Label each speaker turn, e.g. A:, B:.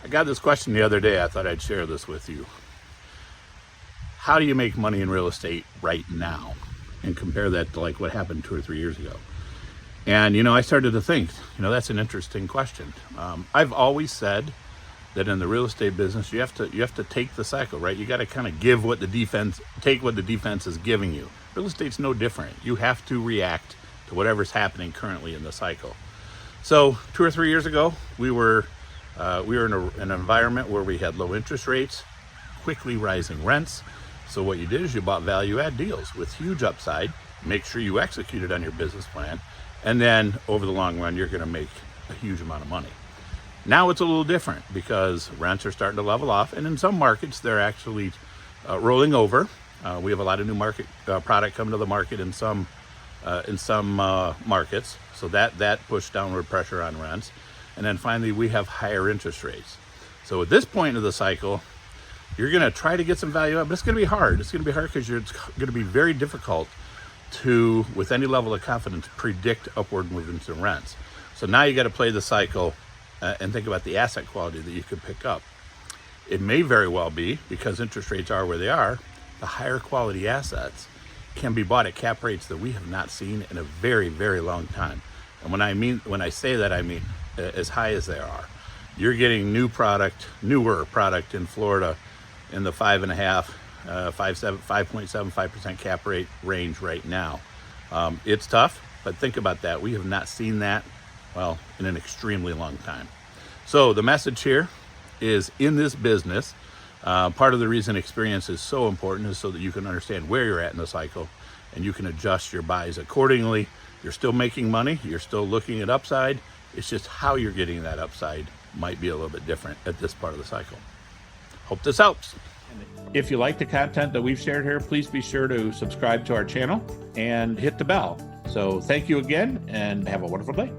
A: I got this question the other day. I thought I'd share this with you. How do you make money in real estate right now? And compare that to like what happened 2 or 3 years ago. And, I started to think, that's an interesting question. I've always said that in the real estate business, you have to take the cycle, right? You got to kind of take what the defense is giving you. Real estate's no different. You have to react to whatever's happening currently in the cycle. So 2 or 3 years ago, we were in an environment where we had low interest rates, quickly rising rents. So what you did is you bought value add deals with huge upside, make sure you executed on your business plan, and then over the long run, you're going to make a huge amount of money. Now it's a little different because rents are starting to level off, and in some markets, they're actually rolling over. We have a lot of new product coming to the market in some markets, so that pushed downward pressure on rents. And then finally, we have higher interest rates. So at this point of the cycle, you're going to try to get some value out, but it's going to be hard. It's going to be hard because it's going to be very difficult to, with any level of confidence, predict upward movements in rents. So now you got to play the cycle and think about the asset quality that you could pick up. It may very well be, because interest rates are where they are, the higher quality assets can be bought at cap rates that we have not seen in a very, very long time. And when I say that, I mean as high as they are. You're getting newer product in Florida in the 5.75% cap rate range right now. It's tough, but think about that. We have not seen that, in an extremely long time. So the message here is, in this business, part of the reason experience is so important is so that you can understand where you're at in the cycle and you can adjust your buys accordingly. You're still making money. You're still looking at upside. It's just how you're getting that upside might be a little bit different at this part of the cycle. Hope this helps. If you like the content that we've shared here, please be sure to subscribe to our channel and hit the bell. So thank you again, and have a wonderful day.